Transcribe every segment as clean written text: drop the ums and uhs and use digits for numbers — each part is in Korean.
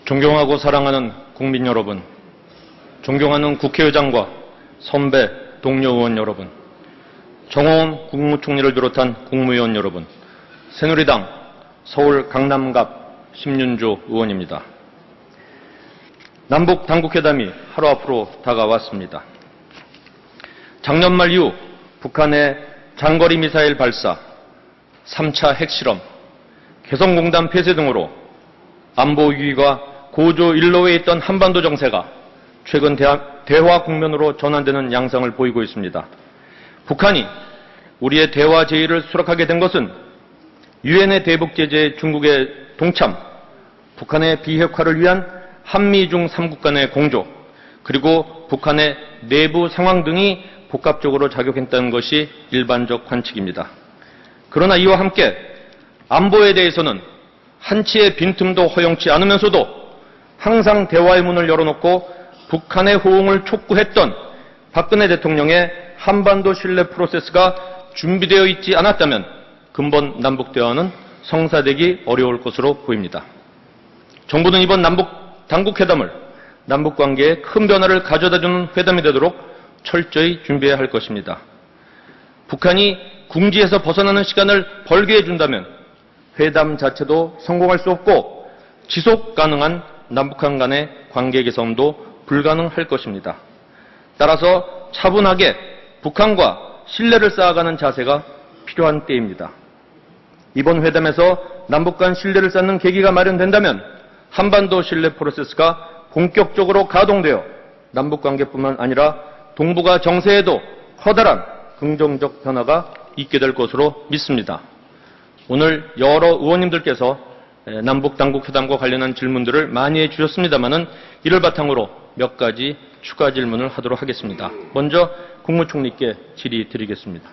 존경하고 사랑하는 국민 여러분, 존경하는 국회의장과 선배 동료 의원 여러분, 정호원 국무총리를 비롯한 국무위원 여러분, 새누리당 서울 강남갑 심윤조 의원입니다. 남북 당국회담이 하루 앞으로 다가왔습니다. 작년 말 이후 북한의 장거리 미사일 발사, 3차 핵실험, 개성공단 폐쇄 등으로 안보 위기가 고조 일로에 있던 한반도 정세가 최근 대화 국면으로 전환되는 양상을 보이고 있습니다. 북한이 우리의 대화 제의를 수락하게 된 것은 유엔의 대북 제재에 중국의 동참, 북한의 비핵화를 위한 한미중 3국 간의 공조, 그리고 북한의 내부 상황 등이 복합적으로 작용했다는 것이 일반적 관측입니다. 그러나 이와 함께 안보에 대해서는 한치의 빈틈도 허용치 않으면서도 항상 대화의 문을 열어놓고 북한의 호응을 촉구했던 박근혜 대통령의 한반도 신뢰 프로세스가 준비되어 있지 않았다면 근본 남북대화는 성사되기 어려울 것으로 보입니다. 정부는 이번 남북 당국회담을 남북관계에 큰 변화를 가져다주는 회담이 되도록 철저히 준비해야 할 것입니다. 북한이 궁지에서 벗어나는 시간을 벌게 해준다면 회담 자체도 성공할 수 없고 지속 가능한 남북한 간의 관계 개선도 불가능할 것입니다. 따라서 차분하게 북한과 신뢰를 쌓아가는 자세가 필요한 때입니다. 이번 회담에서 남북 간 신뢰를 쌓는 계기가 마련된다면 한반도 신뢰 프로세스가 본격적으로 가동되어 남북관계뿐만 아니라 동북아 정세에도 커다란 긍정적 변화가 있게 될 것으로 믿습니다. 오늘 여러 의원님들께서 남북 당국 회담과 관련한 질문들을 많이 해주셨습니다마는 이를 바탕으로 몇 가지 추가 질문을 하도록 하겠습니다. 먼저 국무총리께 질의 드리겠습니다.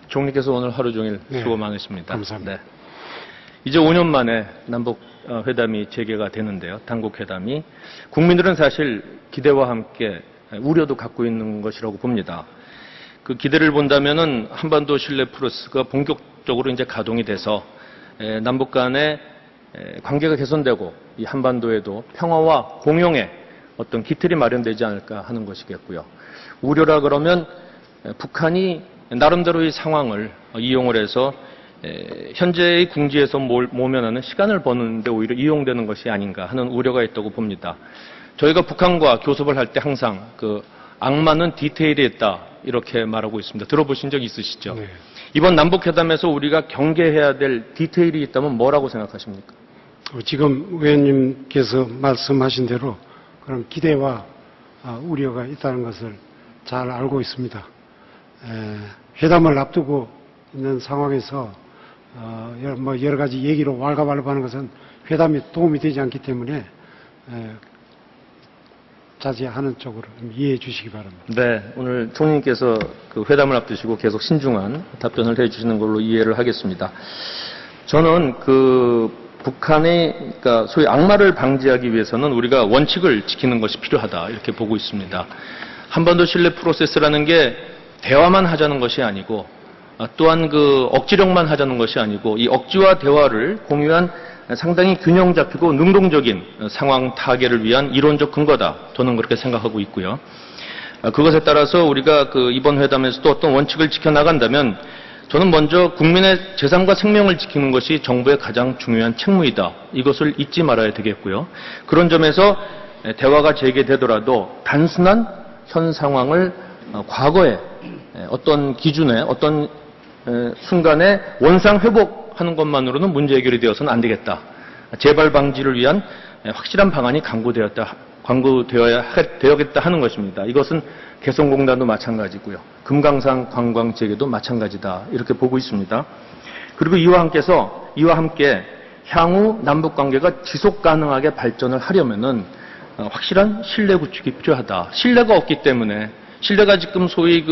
총리께서 오늘 하루 종일 수고 많으십니다. 감사합니다. 네. 이제 5년 만에 남북 회담이 재개가 되는데요. 당국 회담이 국민들은 사실 기대와 함께 우려도 갖고 있는 것이라고 봅니다. 그 기대를 본다면은 한반도 신뢰 프로세스가 본격적으로 이제 가동이 돼서 남북 간의 관계가 개선되고 이 한반도에도 평화와 공용의 어떤 기틀이 마련되지 않을까 하는 것이겠고요. 우려라 그러면 북한이 나름대로의 상황을 이용을 해서 현재의 궁지에서 모면하는 시간을 버는데 오히려 이용되는 것이 아닌가 하는 우려가 있다고 봅니다. 저희가 북한과 교섭을 할 때 항상 그 악마는 디테일에 있다 이렇게 말하고 있습니다. 들어보신 적 있으시죠? 네. 이번 남북회담에서 우리가 경계해야 될 디테일이 있다면 뭐라고 생각하십니까? 지금 의원님께서 말씀하신 대로 그런 기대와 우려가 있다는 것을 잘 알고 있습니다. 회담을 앞두고 있는 상황에서 여러 가지 얘기로 왈가왈부하는 것은 회담에 도움이 되지 않기 때문에 자제하는 쪽으로 이해해 주시기 바랍니다. 네, 오늘 총리님께서 그 회담을 앞두시고 계속 신중한 답변을 해주시는 걸로 이해를 하겠습니다. 저는 그 북한의 그러니까 소위 악마를 방지하기 위해서는 우리가 원칙을 지키는 것이 필요하다 이렇게 보고 있습니다. 한반도 신뢰 프로세스라는 게 대화만 하자는 것이 아니고 또한 그 억지력만 하자는 것이 아니고 이 억지와 대화를 공유한 상당히 균형 잡히고 능동적인 상황 타개를 위한 이론적 근거다. 저는 그렇게 생각하고 있고요. 그것에 따라서 우리가 그 이번 회담에서도 어떤 원칙을 지켜나간다면 저는 먼저 국민의 재산과 생명을 지키는 것이 정부의 가장 중요한 책무이다. 이것을 잊지 말아야 되겠고요. 그런 점에서 대화가 재개되더라도 단순한 현 상황을 과거에 어떤 기준에 어떤 순간에 원상 회복하는 것만으로는 문제 해결이 되어서는 안 되겠다. 재발 방지를 위한 확실한 방안이 강구되어야 되겠다 하는 것입니다. 이것은 개성공단도 마찬가지고요. 금강산 관광재개도 마찬가지다. 이렇게 보고 있습니다. 그리고 이와 함께 향후 남북관계가 지속 가능하게 발전을 하려면은 확실한 신뢰 구축이 필요하다. 신뢰가 없기 때문에 신뢰가 지금 소위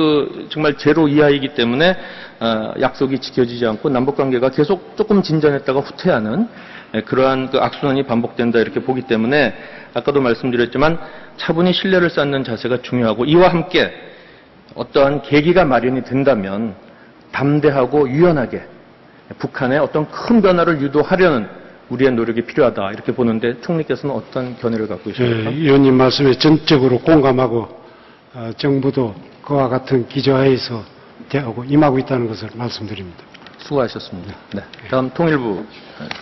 정말 제로 이하이기 때문에 약속이 지켜지지 않고 남북관계가 계속 조금 진전했다가 후퇴하는 그러한 악순환이 반복된다 이렇게 보기 때문에 아까도 말씀드렸지만 차분히 신뢰를 쌓는 자세가 중요하고 이와 함께 어떠한 계기가 마련이 된다면 담대하고 유연하게 북한의 어떤 큰 변화를 유도하려는 우리의 노력이 필요하다 이렇게 보는데 총리께서는 어떤 견해를 갖고 계십니까? 의원님 말씀에 전적으로 공감하고 정부도 그와 같은 기조하에서 대하고 임하고 있다는 것을 말씀드립니다. 수고하셨습니다. 네. 다음 통일부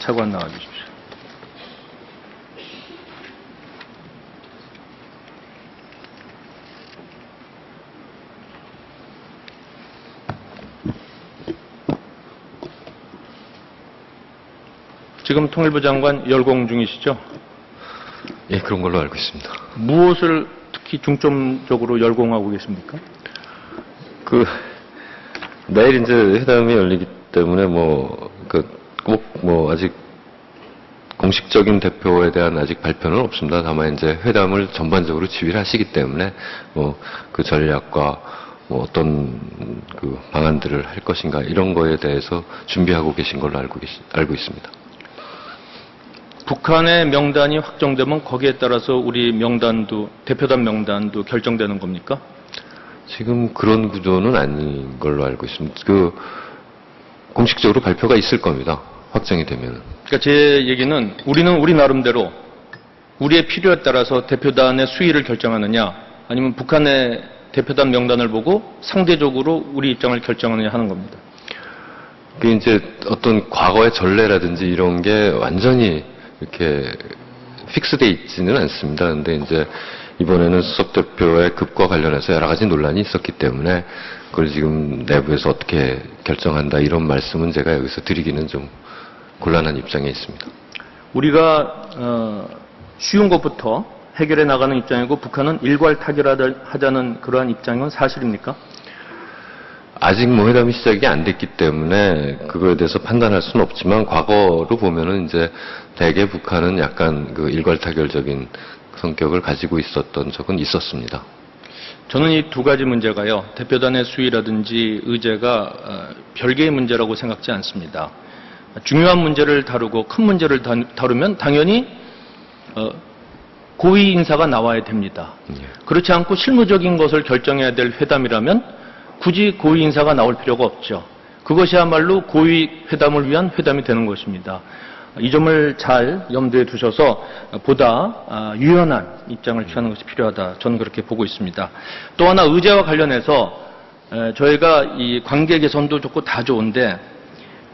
차관 나와 주십시오. 지금 통일부 장관 열공 중이시죠? 예, 그런 걸로 알고 있습니다. 무엇을 특히 중점적으로 열공하고 계십니까? 내일 이제 회담이 열리기 때문에 꼭 아직 공식적인 대표에 대한 아직 발표는 없습니다. 다만 이제 회담을 전반적으로 지휘를 하시기 때문에 그 전략과 어떤 방안들을 할 것인가 이런 거에 대해서 준비하고 계신 걸로 알고 있습니다. 북한의 명단이 확정되면 거기에 따라서 우리 명단도, 대표단 명단도 결정되는 겁니까? 지금 그런 구조는 아닌 걸로 알고 있습니다. 공식적으로 발표가 있을 겁니다. 확정이 되면. 그러니까 제 얘기는 우리는 우리 나름대로 우리의 필요에 따라서 대표단의 수위를 결정하느냐 아니면 북한의 대표단 명단을 보고 상대적으로 우리 입장을 결정하느냐 하는 겁니다. 그게 이제 어떤 과거의 전례라든지 이런 게 완전히 이렇게 픽스되어 있지는 않습니다. 그런데 이제 이번에는 수석 대표의 급과 관련해서 여러 가지 논란이 있었기 때문에 그걸 지금 내부에서 어떻게 결정한다 이런 말씀은 제가 여기서 드리기는 좀 곤란한 입장에 있습니다. 우리가 쉬운 것부터 해결해 나가는 입장이고 북한은 일괄 타결하자는 그러한 입장은 사실입니까? 아직 회담이 시작이 안 됐기 때문에 그거에 대해서 판단할 수는 없지만 과거로 보면은 이제 대개 북한은 약간 일괄타결적인 성격을 가지고 있었던 적은 있었습니다. 저는 이 두 가지 문제가요, 대표단의 수위라든지 의제가 별개의 문제라고 생각지 않습니다. 중요한 문제를 다루고 큰 문제를 다루면 당연히 고위 인사가 나와야 됩니다. 그렇지 않고 실무적인 것을 결정해야 될 회담이라면 굳이 고위 인사가 나올 필요가 없죠. 그것이야말로 고위 회담을 위한 회담이 되는 것입니다. 이 점을 잘 염두에 두셔서 보다 유연한 입장을 취하는 것이 필요하다. 저는 그렇게 보고 있습니다. 또 하나 의제와 관련해서 저희가 이 관계 개선도 좋고 다 좋은데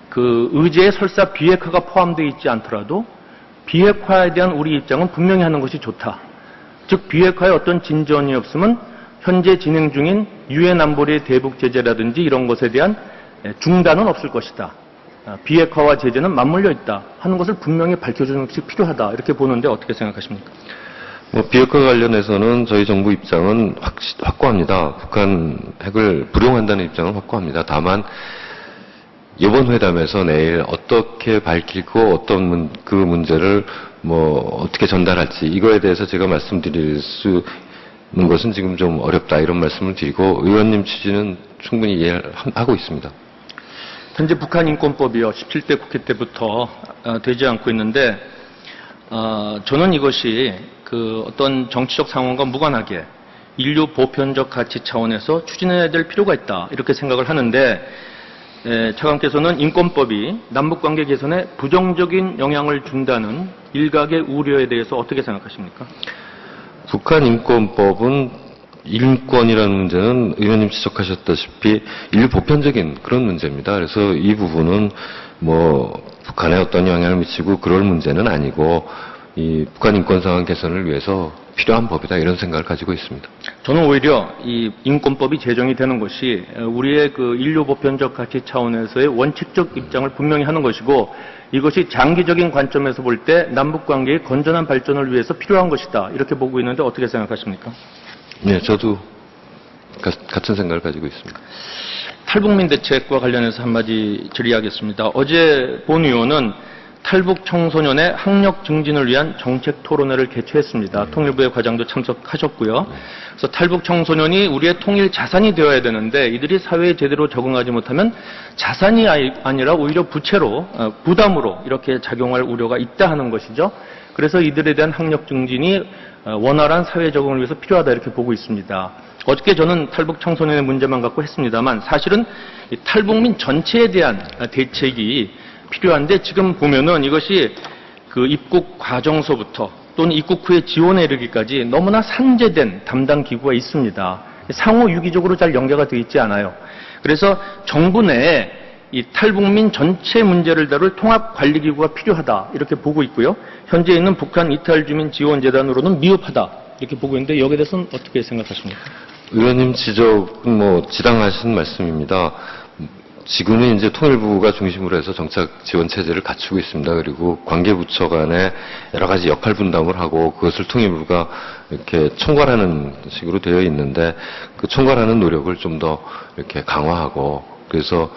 그 의제에 설사 비핵화가 포함되어 있지 않더라도 비핵화에 대한 우리 입장은 분명히 하는 것이 좋다. 즉 비핵화에 어떤 진전이 없으면 현재 진행 중인 유엔 안보리의 대북 제재라든지 이런 것에 대한 중단은 없을 것이다. 비핵화와 제재는 맞물려 있다 하는 것을 분명히 밝혀주는 것이 필요하다. 이렇게 보는데 어떻게 생각하십니까? 비핵화 관련해서는 저희 정부 입장은 확고합니다. 북한 핵을 불용한다는 입장은 확고합니다. 다만 이번 회담에서 내일 어떻게 밝히고 어떤 그 문제를 어떻게 전달할지 이거에 대해서 제가 말씀드릴 수 있는 것은 지금 좀 어렵다 이런 말씀을 드리고 의원님 취지는 충분히 이해하고 있습니다. 현재 북한 인권법이요 17대 국회 때부터 되지 않고 있는데 저는 이것이 어떤 정치적 상황과 무관하게 인류 보편적 가치 차원에서 추진해야 될 필요가 있다 이렇게 생각을 하는데 차관께서는 인권법이 남북관계 개선에 부정적인 영향을 준다는 일각의 우려에 대해서 어떻게 생각하십니까? 북한 인권법은 인권이라는 문제는 의원님 지적하셨다시피 인류 보편적인 그런 문제입니다. 그래서 이 부분은 북한에 어떤 영향을 미치고 그럴 문제는 아니고 이 북한 인권 상황 개선을 위해서 필요한 법이다 이런 생각을 가지고 있습니다. 저는 오히려 이 인권법이 제정이 되는 것이 우리의 인류 보편적 가치 차원에서의 원칙적 입장을 분명히 하는 것이고 이것이 장기적인 관점에서 볼 때 남북 관계의 건전한 발전을 위해서 필요한 것이다 이렇게 보고 있는데 어떻게 생각하십니까? 네, 저도 같은 생각을 가지고 있습니다. 탈북민 대책과 관련해서 한마디 질의하겠습니다. 어제 본 의원은 탈북 청소년의 학력 증진을 위한 정책 토론회를 개최했습니다. 통일부의 과장도 참석하셨고요. 그래서 탈북 청소년이 우리의 통일 자산이 되어야 되는데 이들이 사회에 제대로 적응하지 못하면 자산이 아니라 오히려 부채로, 부담으로 이렇게 작용할 우려가 있다 하는 것이죠. 그래서 이들에 대한 학력 증진이 원활한 사회 적응을 위해서 필요하다 이렇게 보고 있습니다. 어저께 저는 탈북 청소년의 문제만 갖고 했습니다만 사실은 이 탈북민 전체에 대한 대책이 필요한데 지금 보면은 이것이 그 입국 과정서부터 또는 입국 후의 지원에 이르기까지 너무나 산재된 담당 기구가 있습니다. 상호 유기적으로 잘 연계가 되어 있지 않아요. 그래서 정부 내에 이 탈북민 전체 문제를 다룰 통합관리기구가 필요하다 이렇게 보고 있고요. 현재 있는 북한 이탈주민 지원재단으로는 미흡하다 이렇게 보고 있는데 여기에 대해서는 어떻게 생각하십니까? 의원님 지적은 지당하신 말씀입니다. 지금은 이제 통일부가 중심으로 해서 정착 지원 체제를 갖추고 있습니다. 그리고 관계부처 간에 여러 가지 역할 분담을 하고 그것을 통일부가 이렇게 총괄하는 식으로 되어 있는데 그 총괄하는 노력을 좀 더 이렇게 강화하고 그래서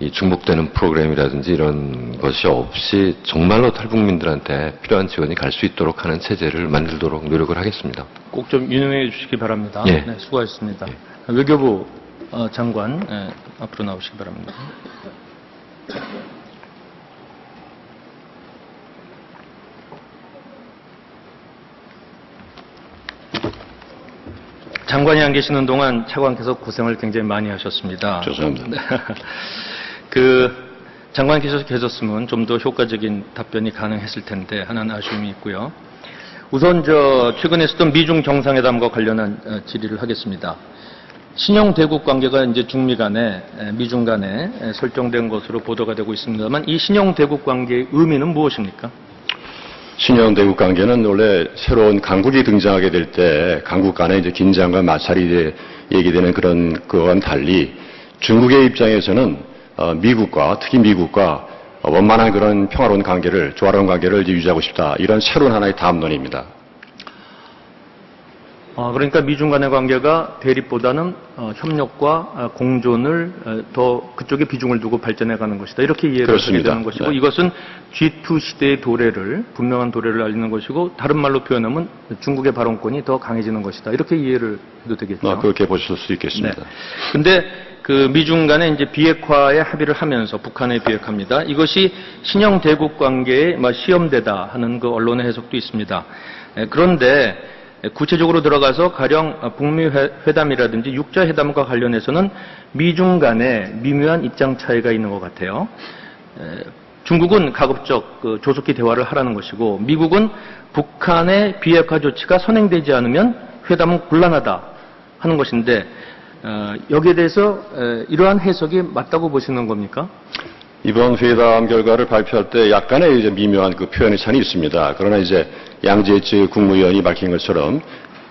이 중복되는 프로그램이라든지 이런 것이 없이 정말로 탈북민들한테 필요한 지원이 갈 수 있도록 하는 체제를 만들도록 노력을 하겠습니다. 꼭 좀 유념해 주시기 바랍니다. 예. 네, 수고하셨습니다. 외교부 장관 앞으로 나오시기 바랍니다. 장관이 안 계시는 동안 차관께서 고생을 굉장히 많이 하셨습니다. 죄송합니다. 장관께서 계셨으면 좀 더 효과적인 답변이 가능했을 텐데 하나는 아쉬움이 있고요. 우선 최근에 있었던 미중 정상회담과 관련한 질의를 하겠습니다. 신형 대국 관계가 이제 중미 간에 미중 간에 설정된 것으로 보도가 되고 있습니다만 이 신형 대국 관계의 의미는 무엇입니까? 신형 대국 관계는 원래 새로운 강국이 등장하게 될 때 강국 간의 이제 긴장과 마찰이 얘기되는 그와는 달리 중국의 입장에서는 미국과 특히 미국과 원만한 그런 평화로운 관계를 조화로운 관계를 이제 유지하고 싶다 이런 새로운 하나의 담론입니다. 그러니까 미중 간의 관계가 대립보다는 협력과 공존을 더 그쪽에 비중을 두고 발전해가는 것이다. 이렇게 이해를 하게 되는 것이고 네. 이것은 G2 시대의 도래를 분명한 도래를 알리는 것이고 다른 말로 표현하면 중국의 발언권이 더 강해지는 것이다. 이렇게 이해를 해도 되겠죠. 그렇게 보실 수 있겠습니다. 근데 그 미중 간에 이제 비핵화에 합의를 하면서 북한에 비핵화입니다. 이것이 신형 대국 관계에 시험되다 하는 그 언론의 해석도 있습니다. 그런데 구체적으로 들어가서 가령 북미 회담이라든지 육자 회담과 관련해서는 미중 간에 미묘한 입장 차이가 있는 것 같아요. 중국은 가급적 조속히 대화를 하라는 것이고 미국은 북한의 비핵화 조치가 선행되지 않으면 회담은 곤란하다 하는 것인데 여기에 대해서 이러한 해석이 맞다고 보시는 겁니까? 이번 회담 결과를 발표할 때 약간의 이제 미묘한 그 표현의 차이는 있습니다. 그러나 이제 양재치 국무위원이 밝힌 것처럼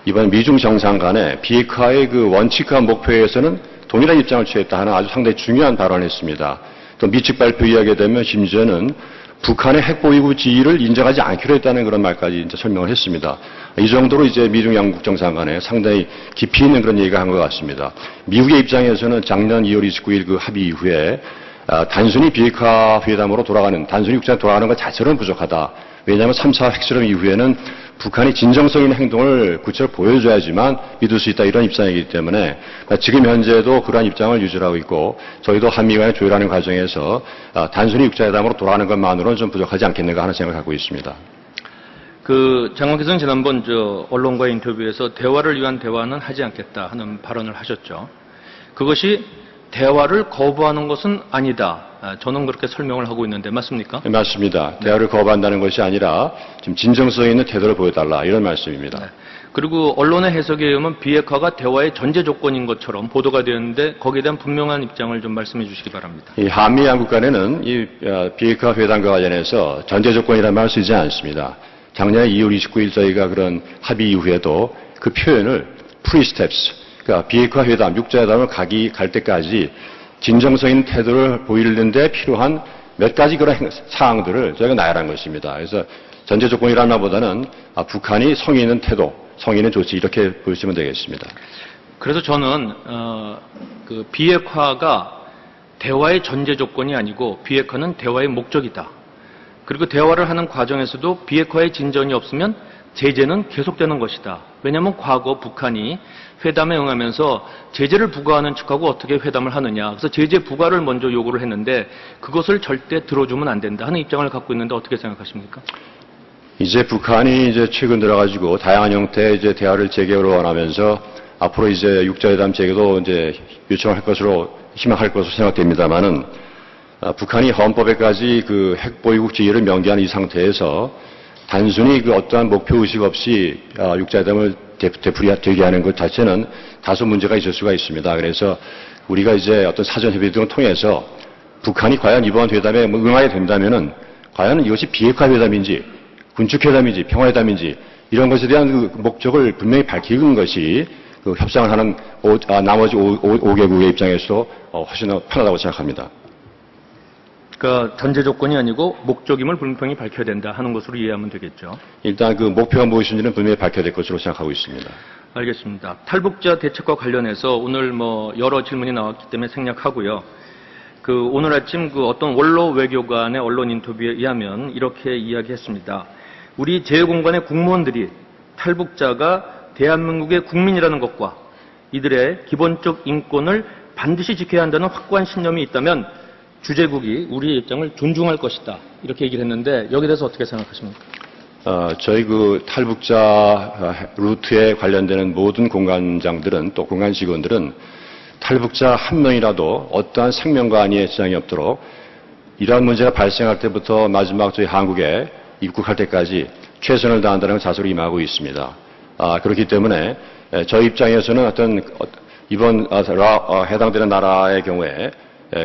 이번 미중 정상 간의 비핵화의 그 원칙과 목표에서는 동일한 입장을 취했다 하는 아주 상당히 중요한 발언을 했습니다. 또 미측 발표 이야기에 되면 심지어는 북한의 핵보유국 지위를 인정하지 않기로 했다는 그런 말까지 이제 설명을 했습니다. 이 정도로 이제 미중 양국 정상 간에 상당히 깊이 있는 그런 얘기가 한 것 같습니다. 미국의 입장에서는 작년 2월 29일 그 합의 이후에 단순히 비핵화 회담으로 단순히 육자로 돌아가는 것 자체로는 부족하다. 왜냐하면 3차 핵실험 이후에는 북한이 진정성 있는 행동을 구체적으로 보여줘야지만 믿을 수 있다 이런 입장이기 때문에 지금 현재도 그러한 입장을 유지하고 있고 저희도 한미 간의 조율하는 과정에서 단순히 육자회담으로 돌아가는 것만으로는 좀 부족하지 않겠는가 하는 생각을 갖고 있습니다. 장관께서는 지난번 언론과의 인터뷰에서 대화를 위한 대화는 하지 않겠다 하는 발언을 하셨죠. 그것이 대화를 거부하는 것은 아니다. 저는 그렇게 설명을 하고 있는데 맞습니까? 네, 맞습니다. 대화를 거부한다는 것이 아니라 좀 진정성 있는 태도를 보여달라 이런 말씀입니다. 네. 그리고 언론의 해석에 의하면 비핵화가 대화의 전제 조건인 것처럼 보도가 되었는데 거기에 대한 분명한 입장을 좀 말씀해 주시기 바랍니다. 이 한미 양국 간에는 이 비핵화 회담과 관련해서 전제 조건이라는 말을 쓰지 않습니다. 작년 2월 29일 저희가 그런 합의 이후에도 그 표현을 pre-steps 그러니까 비핵화 회담, 육자회담을 갈 때까지 진정성 있는 태도를 보이는데 필요한 몇 가지 그런 사항들을 저희가 나열한 것입니다. 그래서 전제 조건이라는 말보다는 북한이 성의 있는 태도, 성의 있는 조치 이렇게 보시면 되겠습니다. 그래서 저는 그 비핵화가 대화의 전제 조건이 아니고 비핵화는 대화의 목적이다. 그리고 대화를 하는 과정에서도 비핵화의 진전이 없으면 제재는 계속되는 것이다. 왜냐하면 과거 북한이 회담에 응하면서 제재를 부과하는 측하고 어떻게 회담을 하느냐. 그래서 제재 부과를 먼저 요구를 했는데 그것을 절대 들어주면 안 된다 하는 입장을 갖고 있는데 어떻게 생각하십니까? 이제 북한이 이제 최근 들어가지고 다양한 형태의 이제 대화를 재개를 원하면서 앞으로 이제 육자회담 재개도 이제 요청할 것으로 희망할 것으로 생각됩니다만은 북한이 헌법에까지 그 핵보유국 지위를 명기한 이 상태에서 단순히 그 어떠한 목표 의식 없이 육자회담을 되게 하는 것 자체는 다소 문제가 있을 수가 있습니다. 그래서 우리가 이제 어떤 사전 협의 등을 통해서 북한이 과연 이번 회담에 응하게 된다면은 과연 이것이 비핵화 회담인지 군축 회담인지 평화 회담인지 이런 것에 대한 그 목적을 분명히 밝히는 것이 그 협상을 하는 나머지 5개국의 입장에서 훨씬 더 편하다고 생각합니다. 그러니까 전제 조건이 아니고 목적임을 분명히 밝혀야 된다 하는 것으로 이해하면 되겠죠. 일단 그 목표가 무엇인지는 분명히 밝혀야 될 것으로 생각하고 있습니다. 알겠습니다. 탈북자 대책과 관련해서 오늘 여러 질문이 나왔기 때문에 생략하고요. 오늘 아침 어떤 원로 외교관의 언론 인터뷰에 의하면 이렇게 이야기했습니다. 우리 제1공관의 국무원들이 탈북자가 대한민국의 국민이라는 것과 이들의 기본적 인권을 반드시 지켜야 한다는 확고한 신념이 있다면 주재국이 우리의 입장을 존중할 것이다. 이렇게 얘기를 했는데 여기에 대해서 어떻게 생각하십니까? 저희 그 탈북자 루트에 관련되는 모든 공관장들은 또 공관 직원들은 탈북자 한 명이라도 어떠한 생명과 안위에 지장이 없도록 이러한 문제가 발생할 때부터 마지막 저희 한국에 입국할 때까지 최선을 다한다는 자세로 임하고 있습니다. 그렇기 때문에 저희 입장에서는 이번 해당되는 나라의 경우에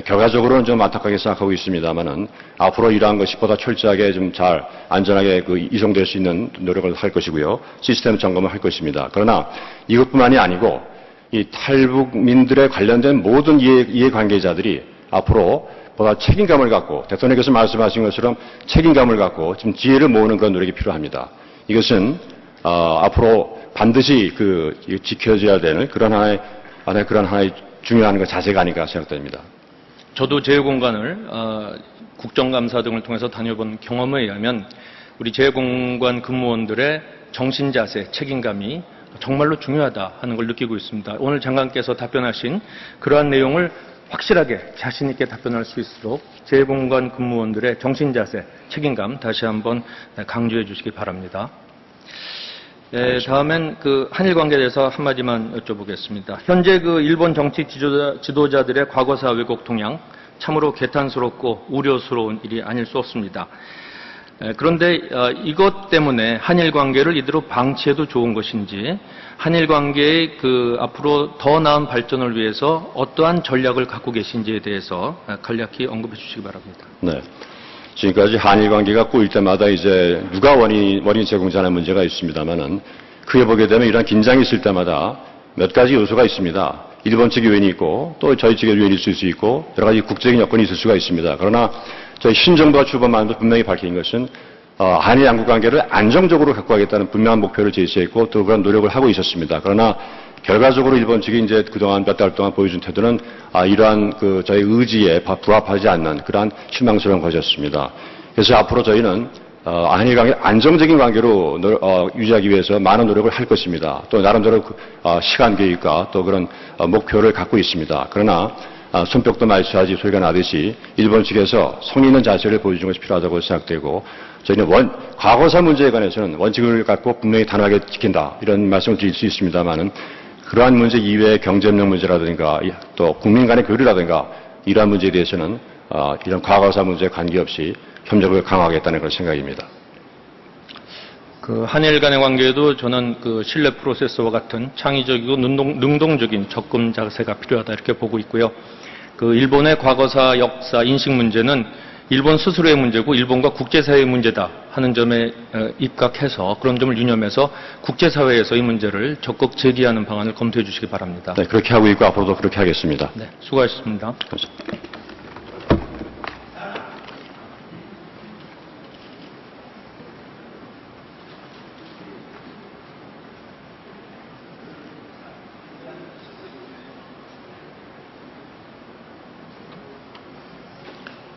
결과적으로는 좀 안타깝게 생각하고 있습니다만은 앞으로 이러한 것이 보다 철저하게 좀 잘 안전하게 이송될 수 있는 노력을 할 것이고요. 시스템 점검을 할 것입니다. 그러나 이것뿐만이 아니고 이 탈북민들에 관련된 모든 이해관계자들이 앞으로 보다 책임감을 갖고 대통령께서 말씀하신 것처럼 책임감을 갖고 지금 지혜를 모으는 그런 노력이 필요합니다. 이것은 앞으로 반드시 지켜져야 되는 그런 하나의 중요한 자세가 아닌가 생각됩니다. 저도 제1공관을 국정감사 등을 통해서 다녀본 경험에 의하면 우리 제1공관 근무원들의 정신자세, 책임감이 정말로 중요하다 하는 걸 느끼고 있습니다. 오늘 장관께서 답변하신 그러한 내용을 확실하게 자신 있게 답변할 수 있도록 제1공관 근무원들의 정신자세, 책임감 다시 한번 강조해 주시기 바랍니다. 다음엔 한일 관계에 대해서 한마디만 여쭤보겠습니다. 현재 일본 정치 지도자들의 과거사 왜곡 동향, 참으로 개탄스럽고 우려스러운 일이 아닐 수 없습니다. 그런데 이것 때문에 한일 관계를 이대로 방치해도 좋은 것인지, 한일 관계의 앞으로 더 나은 발전을 위해서 어떠한 전략을 갖고 계신지에 대해서 간략히 언급해 주시기 바랍니다. 네. 지금까지 한일 관계가 꼬일 때마다 이제 누가 원인 제공자는 문제가 있습니다만은 크게 보게 되면 이런 긴장이 있을 때마다 몇 가지 요소가 있습니다. 일본 측의 요인이 있고 또 저희 측의 요인이 있을 수 있고 여러 가지 국제적인 여건이 있을 수가 있습니다. 그러나 저희 신정부가 출범하면서 분명히 밝힌 것은 한일 양국 관계를 안정적으로 갖고 가겠다는 분명한 목표를 제시했고 또 그런 노력을 하고 있었습니다. 그러나 결과적으로 일본 측이 이제 그동안 몇 달 동안 보여준 태도는 이러한 저희 의지에 부합하지 않는 그러한 실망스러운 것이었습니다. 그래서 앞으로 저희는 한일 관계 안정적인 관계로 유지하기 위해서 많은 노력을 할 것입니다. 또 나름대로 시간 계획과 또 그런 목표를 갖고 있습니다. 그러나 손뼉도 말초하지 소리가 나듯이 일본 측에서 성의 있는 자세를 보여주는 것이 필요하다고 생각되고 저희는 과거사 문제에 관해서는 원칙을 갖고 분명히 단호하게 지킨다 이런 말씀을 드릴 수 있습니다만은 그러한 문제 이외의 경제협력 문제라든가 또 국민 간의 교류라든가 이러한 문제에 대해서는 이런 과거사 문제에 관계없이 협력을 강화하겠다는 그런 생각입니다. 한일 간의 관계에도 저는 신뢰 프로세서와 같은 창의적이고 능동적인 접근 자세가 필요하다 이렇게 보고 있고요. 일본의 과거사, 역사, 인식 문제는 일본 스스로의 문제고 일본과 국제사회의 문제다 하는 점에 입각해서 그런 점을 유념해서 국제사회에서 이 문제를 적극 제기하는 방안을 검토해 주시기 바랍니다. 네, 그렇게 하고 있고 앞으로도 그렇게 하겠습니다. 네, 수고하셨습니다. 감사합니다.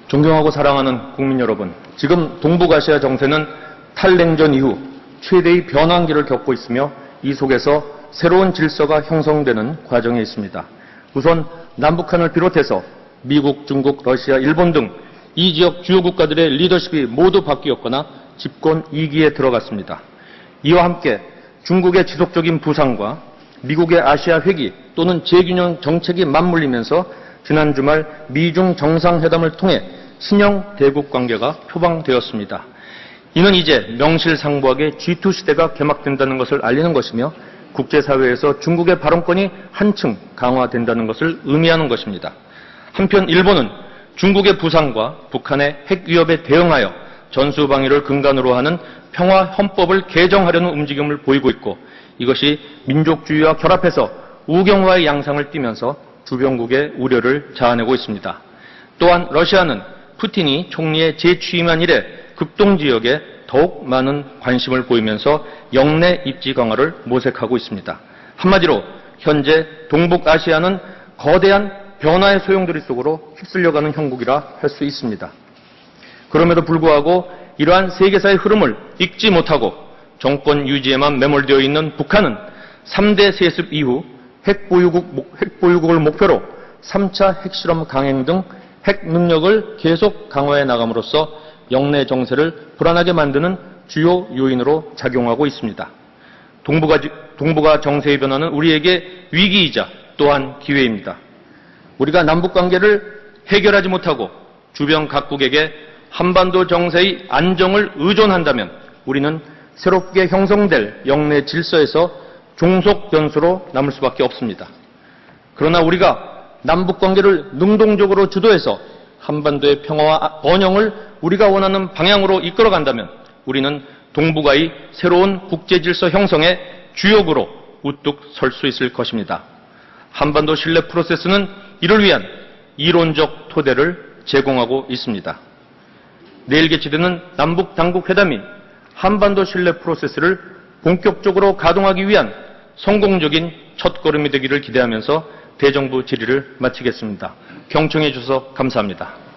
존경하고 사랑하는 국민 여러분, 지금 동북아시아 정세는 탈냉전 이후 최대의 변환기를 겪고 있으며 이 속에서 새로운 질서가 형성되는 과정에 있습니다. 우선 남북한을 비롯해서 미국, 중국, 러시아, 일본 등 이 지역 주요 국가들의 리더십이 모두 바뀌었거나 집권 2기에 들어갔습니다. 이와 함께 중국의 지속적인 부상과 미국의 아시아 회귀 또는 재균형 정책이 맞물리면서 지난 주말 미중 정상회담을 통해 신형 대국 관계가 표방되었습니다. 이는 이제 명실상부하게 G2 시대가 개막된다는 것을 알리는 것이며 국제사회에서 중국의 발언권이 한층 강화된다는 것을 의미하는 것입니다. 한편 일본은 중국의 부상과 북한의 핵 위협에 대응하여 전수방위를 근간으로 하는 평화헌법을 개정하려는 움직임을 보이고 있고 이것이 민족주의와 결합해서 우경화의 양상을 띠면서 주변국의 우려를 자아내고 있습니다. 또한 러시아는 푸틴이 총리에 재취임한 이래 극동지역에 더욱 많은 관심을 보이면서 영내 입지 강화를 모색하고 있습니다. 한마디로 현재 동북아시아는 거대한 변화의 소용돌이 속으로 휩쓸려가는 형국이라 할 수 있습니다. 그럼에도 불구하고 이러한 세계사의 흐름을 읽지 못하고 정권 유지에만 매몰되어 있는 북한은 3대 세습 이후 핵보유국을 목표로 3차 핵실험 강행 등 핵 능력을 계속 강화해 나감으로써 영내 정세를 불안하게 만드는 주요 요인으로 작용하고 있습니다. 동북아 정세의 변화는 우리에게 위기이자 또한 기회입니다. 우리가 남북관계를 해결하지 못하고 주변 각국에게 한반도 정세의 안정을 의존한다면 우리는 새롭게 형성될 영내 질서에서 종속 변수로 남을 수밖에 없습니다. 그러나 우리가 남북관계를 능동적으로 주도해서 한반도의 평화와 번영을 우리가 원하는 방향으로 이끌어간다면 우리는 동북아의 새로운 국제질서 형성의 주역으로 우뚝 설 수 있을 것입니다. 한반도 신뢰 프로세스는 이를 위한 이론적 토대를 제공하고 있습니다. 내일 개최되는 남북 당국 회담이 한반도 신뢰 프로세스를 본격적으로 가동하기 위한 성공적인 첫걸음이 되기를 기대하면서 대정부 질의를 마치겠습니다. 경청해 주셔서 감사합니다.